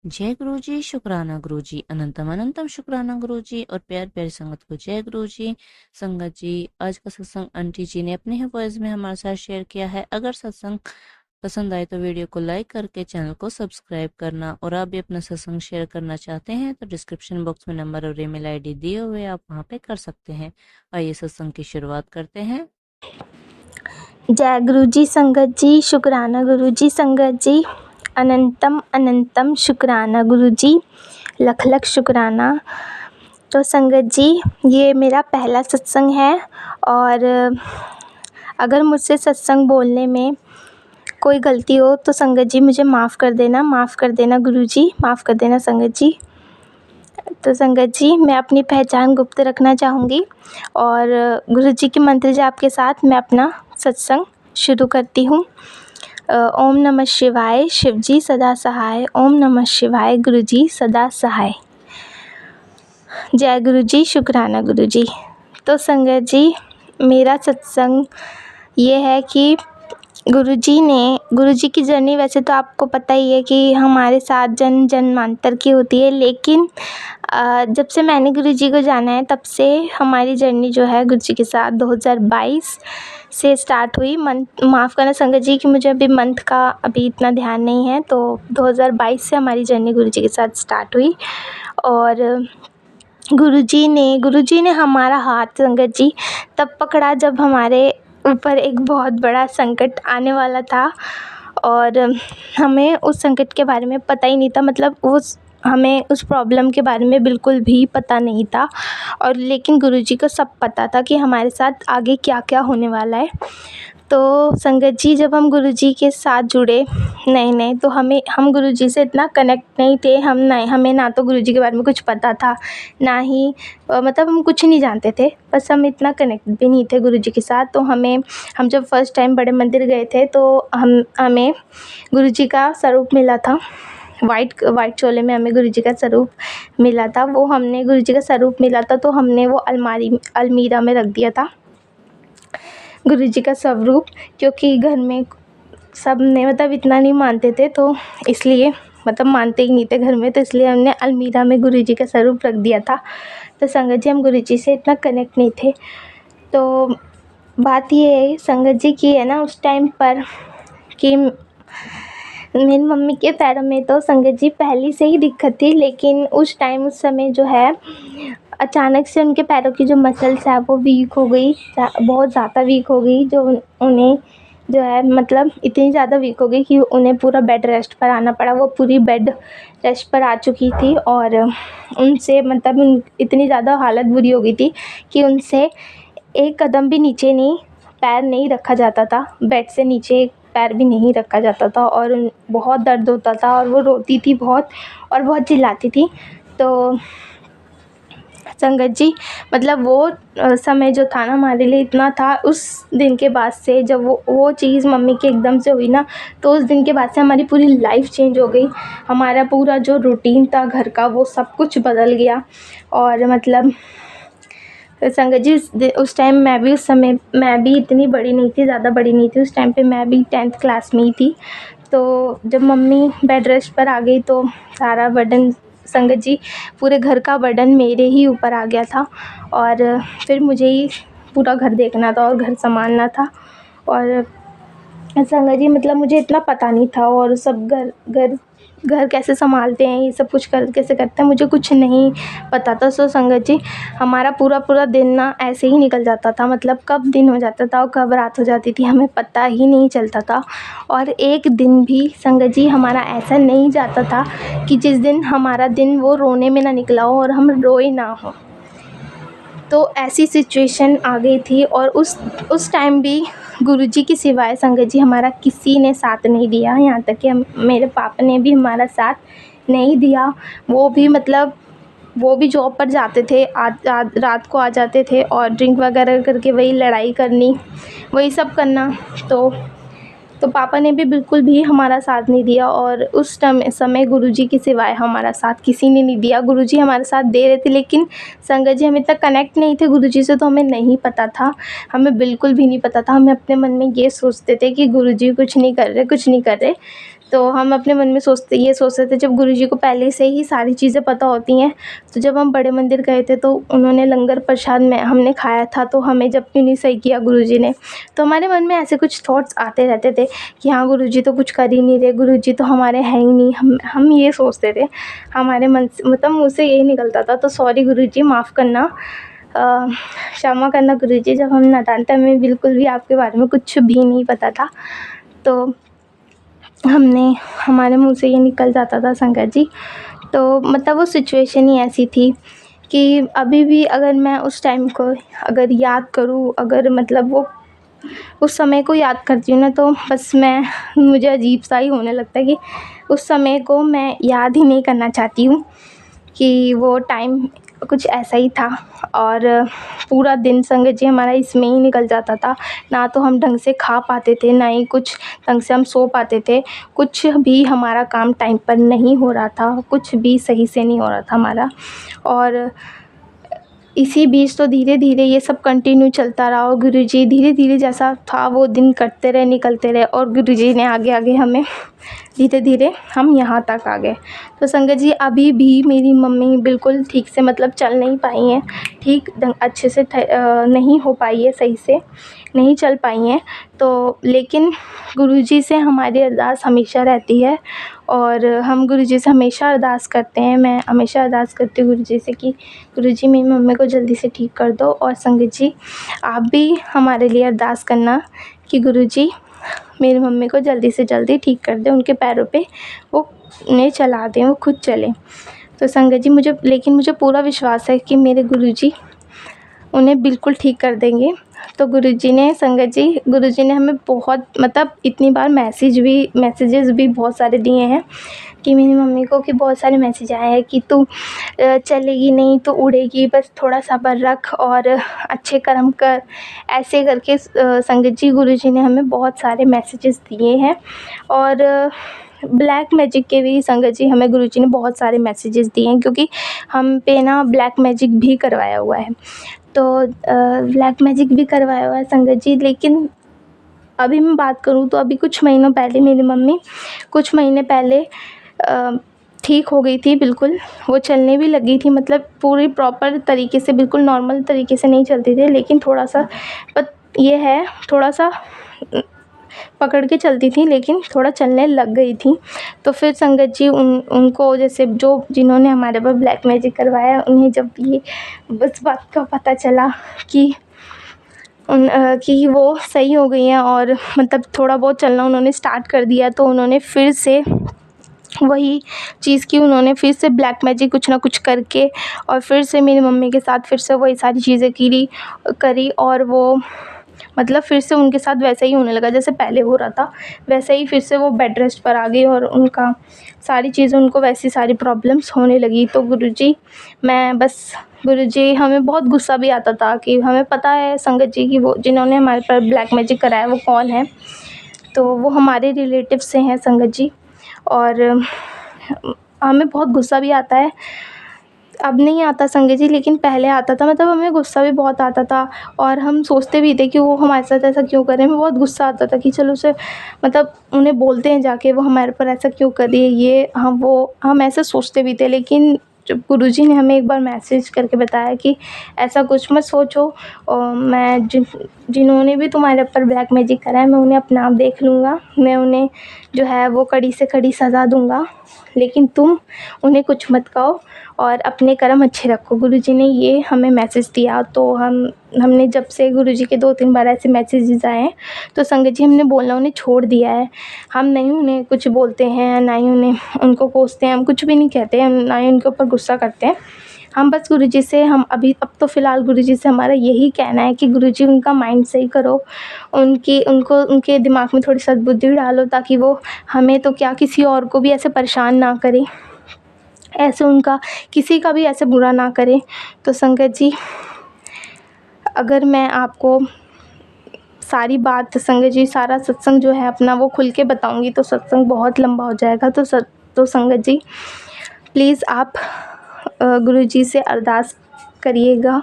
जय गुरु जी, शुक्राना गुरु जी, अनंतम अनंतम शुक्राना गुरु जी और प्यार प्यारी संगत को जय गुरु जी। संगत जी, आज का सत्संग आंटी जी ने अपने ही वॉइस में हमारे साथ शेयर किया है। अगर सत्संग पसंद आए तो वीडियो को लाइक करके चैनल को सब्सक्राइब करना, और आप भी अपना सत्संग शेयर करना चाहते हैं तो डिस्क्रिप्शन बॉक्स में नंबर और ईमेल आईडी दिए हुए आप वहां पे कर सकते हैं। आइए सत्संग की शुरुआत करते हैं। जय गुरु जी संगत जी, शुक्राना गुरु जी संगत जी, अनंतम अनंतम शुक्राना गुरु जी, लख लख शुक्राना। तो संगत जी, ये मेरा पहला सत्संग है और अगर मुझसे सत्संग बोलने में कोई गलती हो तो संगत जी मुझे माफ़ कर देना गुरु जी, माफ़ कर देना संगत जी। तो संगत जी, मैं अपनी पहचान गुप्त रखना चाहूँगी और गुरु जी के मंत्र जाप के साथ मैं अपना सत्संग शुरू करती हूँ। ओम नमः शिवाय, शिव जी सदा सहाय। ओम नमः शिवाय, गुरु जी सदा सहाय। जय गुरु जी, शुक्राना गुरु जी। तो संगत जी, मेरा सत्संग ये है कि गुरु जी की जर्नी वैसे तो आपको पता ही है कि हमारे साथ जन्मांतर की होती है, लेकिन जब से मैंने गुरु जी को जाना है तब से हमारी जर्नी जो है गुरु जी के साथ 2022 से स्टार्ट हुई। माफ़ करना संगत जी कि मुझे अभी मंथ का अभी इतना ध्यान नहीं है। तो 2022 से हमारी जर्नी गुरु जी के साथ स्टार्ट हुई और गुरु जी ने हमारा हाथ संगत जी तब पकड़ा जब हमारे ऊपर एक बहुत बड़ा संकट आने वाला था और हमें उस संकट के बारे में पता ही नहीं था। मतलब हमें उस प्रॉब्लम के बारे में बिल्कुल भी पता नहीं था, और लेकिन गुरुजी को सब पता था कि हमारे साथ आगे क्या क्या होने वाला है। तो संगत जी, जब हम गुरुजी के साथ जुड़े नए तो हम गुरुजी से इतना कनेक्ट नहीं थे। हमें ना तो गुरुजी के बारे में कुछ पता था, ना ही मतलब हम कुछ नहीं जानते थे। बस हम इतना कनेक्ट भी नहीं थे गुरुजी के साथ। तो हम जब फर्स्ट टाइम बड़े मंदिर गए थे तो हमें गुरुजी का स्वरूप मिला था। वाइट चोले में हमें गुरुजी का स्वरूप मिला था। हमने गुरुजी का स्वरूप मिला था तो हमने वो अलमीरा में रख दिया था गुरुजी का स्वरूप, क्योंकि घर में सब ने मतलब इतना नहीं मानते थे, तो इसलिए मतलब मानते ही नहीं थे घर में, तो इसलिए हमने अलमीरा में गुरुजी का स्वरूप रख दिया था। तो संगत जी, हम गुरुजी से इतना कनेक्ट नहीं थे। तो बात ये है संगत जी की है ना, उस टाइम पर कि मेरी मम्मी के पैरों में तो संगत जी पहले से ही दिक्कत थी, लेकिन उस समय जो है अचानक से उनके पैरों की जो मसल्स है वो वीक हो गई, बहुत ज़्यादा वीक हो गई। जो उन्हें जो है मतलब इतनी ज़्यादा वीक हो गई कि उन्हें पूरा बेड रेस्ट पर आना पड़ा। वो पूरी बेड रेस्ट पर आ चुकी थी और उनसे मतलब इतनी ज़्यादा हालत बुरी हो गई थी कि उनसे एक कदम भी नीचे नहीं, पैर नहीं रखा जाता था। बेड से नीचे एक पैर भी नहीं रखा जाता था और बहुत दर्द होता था और वो रोती थी बहुत और बहुत चिल्लाती थी। तो संगत जी, मतलब वो समय जो था ना हमारे लिए इतना था। उस दिन के बाद से जब वो चीज़ मम्मी के एकदम से हुई ना, तो उस दिन के बाद से हमारी पूरी लाइफ चेंज हो गई। हमारा पूरा जो रूटीन था घर का वो सब कुछ बदल गया। और मतलब संगत जी, उस टाइम मैं भी इतनी बड़ी नहीं थी, ज़्यादा बड़ी नहीं थी। उस टाइम पे मैं भी 10th क्लास में ही थी। तो जब मम्मी बेड रेस्ट पर आ गई तो सारा बर्डन संगत जी, पूरे घर का बर्डन मेरे ही ऊपर आ गया था और फिर मुझे ही पूरा घर देखना था और घर संभालना था। और संगत जी, मतलब मुझे इतना पता नहीं था और सब घर कैसे संभालते हैं, ये सब कुछ कैसे करते हैं, मुझे कुछ नहीं पता था। सो संगत जी, हमारा पूरा दिन ना ऐसे ही निकल जाता था। मतलब कब दिन हो जाता था और कब रात हो जाती थी हमें पता ही नहीं चलता था। और एक दिन भी संगत जी हमारा ऐसा नहीं जाता था कि जिस दिन हमारा दिन वो रोने में ना निकला हो और हम रोए ना हो। तो ऐसी सिचुएशन आ गई थी और उस टाइम भी गुरुजी की सिवाय संगत जी हमारा किसी ने साथ नहीं दिया। यहाँ तक कि मेरे पापा ने भी हमारा साथ नहीं दिया। वो भी जॉब पर जाते थे, रात को आ जाते थे और ड्रिंक वगैरह करके वही लड़ाई करनी, वही सब करना। तो पापा ने भी बिल्कुल भी हमारा साथ नहीं दिया और उस समय गुरुजी के सिवाय हमारा साथ किसी ने नहीं दिया। गुरुजी हमारे साथ दे रहे थे, लेकिन संगत जी हम इतना कनेक्ट नहीं थे गुरुजी से, तो हमें नहीं पता था, हमें बिल्कुल भी नहीं पता था। हमें अपने मन में ये सोचते थे कि गुरुजी कुछ नहीं कर रहे। तो हम अपने मन में ये सोचते थे, जब गुरुजी को पहले से ही सारी चीज़ें पता होती हैं, तो जब हम बड़े मंदिर गए थे तो उन्होंने लंगर प्रसाद में हमने खाया था, तो हमें जब क्यों नहीं सही किया गुरुजी ने। तो हमारे मन में ऐसे कुछ थॉट्स आते रहते थे कि हाँ, गुरुजी तो कुछ कर ही नहीं रहे, गुरुजी तो हमारे हैं ही नहीं, हम ये सोचते थे। हमारे मन से मतलब मुँह से यही निकलता था, तो सॉरी गुरुजी, माफ़ करना, क्षमा करना गुरुजी, जब हम नादान थे, हमें बिल्कुल भी आपके बारे में कुछ भी नहीं पता था। तो हमारे मुँह से ये निकल जाता था संगत जी। तो मतलब वो सिचुएशन ही ऐसी थी कि अभी भी अगर मैं उस टाइम को अगर याद करूँ, अगर मतलब वो उस समय को याद करती हूँ ना, तो बस मुझे अजीब सा ही होने लगता है कि उस समय को मैं याद ही नहीं करना चाहती हूँ कि वो टाइम कुछ ऐसा ही था। और पूरा दिन संगत जी हमारा इसमें ही निकल जाता था। ना तो हम ढंग से खा पाते थे, ना ही कुछ ढंग से हम सो पाते थे। कुछ भी हमारा काम टाइम पर नहीं हो रहा था, कुछ भी सही से नहीं हो रहा था हमारा। और इसी बीच तो धीरे धीरे ये सब कंटिन्यू चलता रहा, और गुरुजी धीरे धीरे जैसा था वो दिन कटते रहे, निकलते रहे, और गुरुजी ने आगे आगे हमें धीरे धीरे हम यहाँ तक आ गए। तो संगत जी अभी भी मेरी मम्मी बिल्कुल ठीक से मतलब चल नहीं पाई हैं, ठीक अच्छे से नहीं हो पाई है, सही से नहीं चल पाई हैं। तो लेकिन गुरुजी से हमारी अरदास हमेशा रहती है, और हम गुरुजी से हमेशा अरदास करते हैं। मैं हमेशा अरदास करती हूँ गुरुजी से कि गुरुजी मेरी मम्मी को जल्दी से ठीक कर दो। और संगत जी आप भी हमारे लिए अरदास करना कि गुरुजी मेरी मम्मी को जल्दी से जल्दी ठीक कर दें, उनके पैरों पे वो उन्हें चला दें, वो खुद चलें। तो संगत जी मुझे पूरा विश्वास है कि मेरे गुरुजी उन्हें बिल्कुल ठीक कर देंगे। तो गुरुजी ने हमें बहुत मतलब इतनी बार मैसेजेस भी बहुत सारे दिए हैं कि मेरी मम्मी को, कि बहुत सारे मैसेज आए हैं कि तू चलेगी नहीं तो उड़ेगी, बस थोड़ा सब्र रख और अच्छे कर्म कर, ऐसे करके संगत जी गुरुजी ने हमें बहुत सारे मैसेजेस दिए हैं। और ब्लैक मैजिक के भी संगत जी हमें गुरुजी ने बहुत सारे मैसेजेस दिए हैं, क्योंकि हम पे ना ब्लैक मैजिक भी करवाया हुआ है। तो ब्लैक मैजिक भी करवाया हुआ है संगत जी। लेकिन अभी मैं बात करूँ तो अभी कुछ महीनों पहले मेरी मम्मी कुछ महीने पहले ठीक हो गई थी बिल्कुल, वो चलने भी लगी थी, मतलब पूरी प्रॉपर तरीके से, बिल्कुल नॉर्मल तरीके से नहीं चलती थी, लेकिन थोड़ा सा थोड़ा सा पकड़ के चलती थी, लेकिन थोड़ा चलने लग गई थी। तो फिर संगत जी उनको जैसे जिन्होंने हमारे पर ब्लैक मैजिक करवाया, उन्हें जब ये बस बात का पता चला कि कि वो सही हो गई हैं और मतलब थोड़ा बहुत चलना उन्होंने स्टार्ट कर दिया, तो उन्होंने फिर से वही चीज़ की, उन्होंने फिर से ब्लैक मैजिक कुछ ना कुछ करके, और फिर से मेरी मम्मी के साथ फिर से वही सारी चीज़ें करी, और वो मतलब फिर से उनके साथ वैसा ही होने लगा जैसे पहले हो रहा था। वैसे ही फिर से वो बेड रेस्ट पर आ गई, और उनका सारी चीज़ें, उनको वैसी सारी प्रॉब्लम्स होने लगी। तो गुरुजी हमें बहुत गुस्सा भी आता था कि हमें पता है संगत जी कि वो जिन्होंने हमारे पर ब्लैक मैजिक कराया वो कौन है। तो वो हमारे रिलेटिव से हैं संगत जी, और हमें बहुत गुस्सा भी आता है। अब नहीं आता संगत जी, लेकिन पहले आता था, मतलब हमें गुस्सा भी बहुत आता था, और हम सोचते भी थे कि वो हमारे साथ ऐसा क्यों कर रहे हैं। हमें बहुत गुस्सा आता था कि चलो उसे मतलब उन्हें बोलते हैं जाके, वो हमारे पर ऐसा क्यों कर रही है, ये हम ऐसे सोचते भी थे। लेकिन जब गुरुजी ने हमें एक बार मैसेज करके बताया कि ऐसा कुछ मत सोचो, और मैं जिन्होंने भी तुम्हारे ऊपर ब्लैक मैजिक करा है, मैं उन्हें अपना आप देख लूँगा, मैं उन्हें जो है वो कड़ी से कड़ी सज़ा दूँगा, लेकिन तुम उन्हें कुछ मत कहो और अपने कर्म अच्छे रखो। गुरुजी ने ये हमें मैसेज दिया। तो हमने जब से गुरुजी के 2-3 बार ऐसे मैसेजेस आए हैं, तो संगत जी हमने बोलना उन्हें छोड़ दिया है। हम नहीं उन्हें कुछ बोलते हैं, ना ही उनको कोसते हैं, हम कुछ भी नहीं कहते हैं, ना ही उनके ऊपर गुस्सा करते हैं। हम बस गुरुजी से अब तो फ़िलहाल गुरुजी से हमारा यही कहना है कि गुरुजी उनका माइंड सही करो, उनके दिमाग में थोड़ी सद्बुद्धि डालो, ताकि वो हमें तो क्या किसी और को भी ऐसे परेशान ना करें, ऐसे उनका किसी का भी ऐसे बुरा ना करें। तो संगत जी अगर मैं आपको सारी बात संगत जी सारा सत्संग जो है अपना वो खुल के बताऊंगी तो सत्संग बहुत लंबा हो जाएगा। तो संगत जी प्लीज़ आप गुरुजी से अरदास करिएगा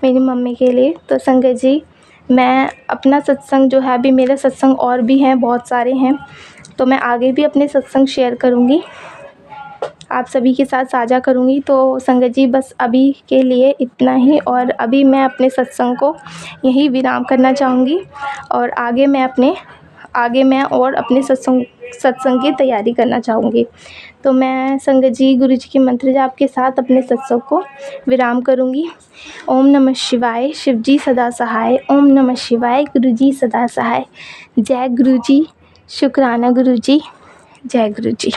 मेरी मम्मी के लिए। तो संगत जी मैं अपना सत्संग जो है, अभी मेरे सत्संग और भी हैं, बहुत सारे हैं, तो मैं आगे भी अपने सत्संग शेयर करूँगी, आप सभी के साथ साझा करूँगी। तो संगत जी बस अभी के लिए इतना ही, और अभी मैं अपने सत्संग को यहीं विराम करना चाहूँगी, और आगे मैं और अपने सत्संग की तैयारी करना चाहूँगी। तो मैं संगत जी गुरु जी के मंत्र जाप के साथ अपने सत्संग को विराम करूँगी। ओम नमः शिवाय, शिव जी सदा सहाय। ओम नमः शिवाय, गुरु जी सदा सहाय। जय गुरु जी, शुक्राना गुरु जी, जय गुरु जी।